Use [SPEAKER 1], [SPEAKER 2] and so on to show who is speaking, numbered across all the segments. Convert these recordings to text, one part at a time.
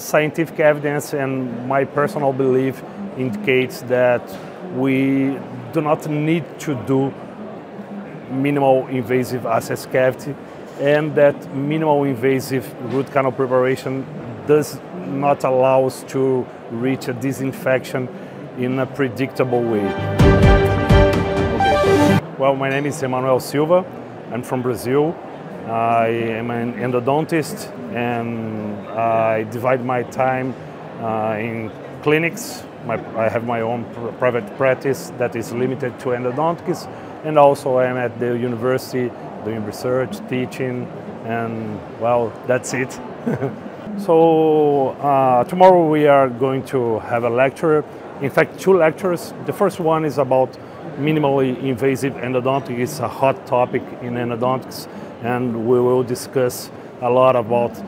[SPEAKER 1] scientific evidence and my personal belief indicates that we do not need to do minimal invasive access cavity, and that minimal invasive root canal preparation does not allow us to reach a disinfection in a predictable way. Okay. Well, my name is Emmanuel Silva. I'm from Brazil. I am an endodontist and I divide my time in clinics. I have my own private practice that is limited to endodontics, and also I am at the university doing research, teaching, and well, that's it. So tomorrow we are going to have a lecture, in fact 2 lectures. The first one is about minimally invasive endodontics. It's a hot topic in endodontics, and we will discuss a lot about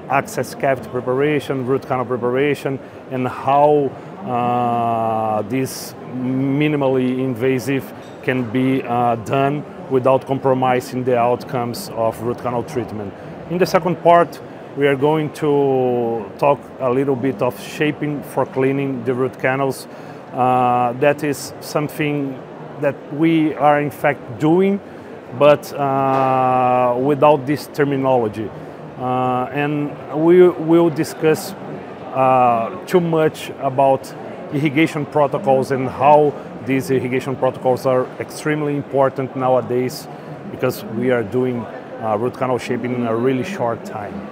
[SPEAKER 1] access cavity preparation, root canal preparation, and how this minimally invasive can be done without compromising the outcomes of root canal treatment. In the second part, we are going to talk a little bit of shaping for cleaning the root canals. That is something that we are in fact doing, but without this terminology. And we will discuss too much about irrigation protocols and how these irrigation protocols are extremely important nowadays, because we are doing root canal shaping in a really short time.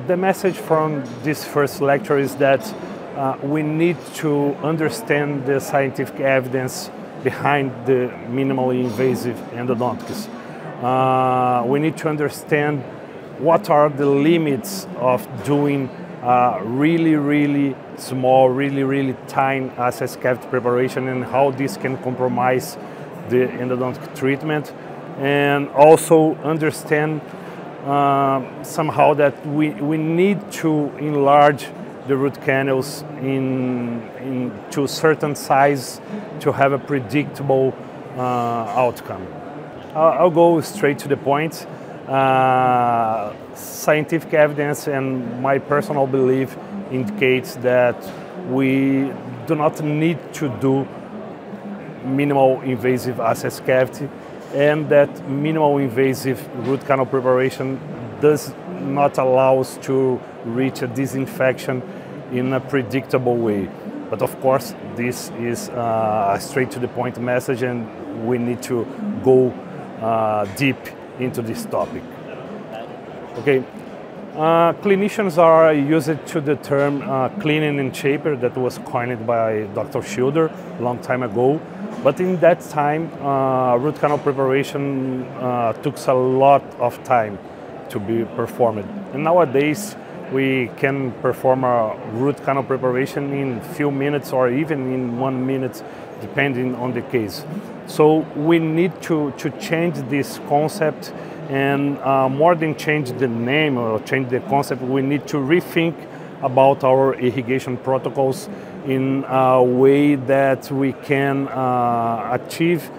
[SPEAKER 1] The message from this first lecture is that we need to understand the scientific evidence behind the minimally invasive endodontics. We need to understand what are the limits of doing really small, really tiny access cavity preparation, and how this can compromise the endodontic treatment, and also understand somehow that we need to enlarge the root canals to a certain size to have a predictable outcome. I'll go straight to the point. Scientific evidence and my personal belief indicates that we do not need to do minimal invasive access cavity, and that minimal invasive root canal preparation does not allow us to reach a disinfection in a predictable way. But of course, this is a straight to the point message, and we need to go deep into this topic. Okay, clinicians are used to the term cleaning and shaper that was coined by Dr. Schilder a long time ago. But in that time, root canal preparation took a lot of time to be performed. And nowadays, we can perform a root canal preparation in a few minutes or even in 1 minute, depending on the case. So we need to change this concept, and more than change the name or change the concept, we need to rethink about our irrigation protocols in a way that we can achieve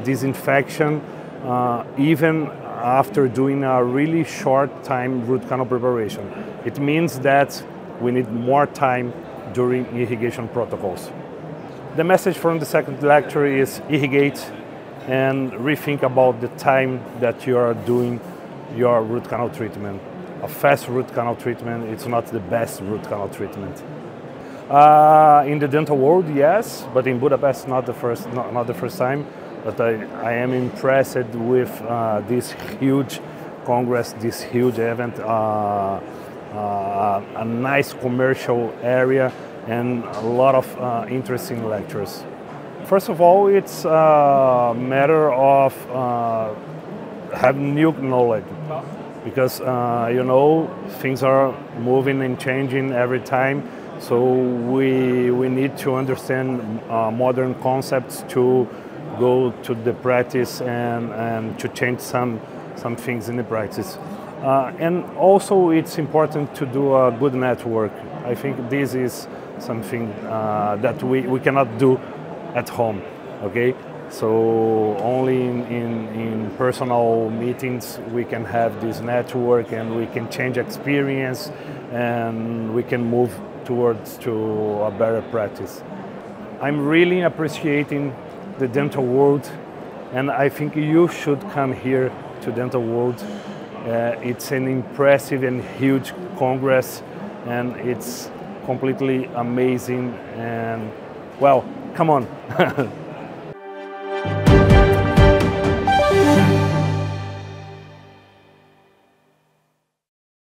[SPEAKER 1] disinfection even after doing a really short time root canal preparation. It means that we need more time during irrigation protocols. The message from the second lecture is irrigate and rethink about the time that you are doing your root canal treatment. A fast root canal treatment, it's not the best root canal treatment. In the dental world, yes, but in Budapest, not the first time. But I am impressed with this huge congress, this huge event, a nice commercial area, and a lot of interesting lectures. First of all, it's a matter of having new knowledge, because you know, things are moving and changing every time. So we need to understand modern concepts to go to the practice and to change some things in the practice. And also it's important to do a good network. I think this is something that we cannot do at home, okay? So only in personal meetings we can have this network, and we can change experience, and we can move towards to a better practice. I'm really appreciating the dental world, and I think you should come here to Dental World. It's an impressive and huge congress, and it's completely amazing, and well, come on.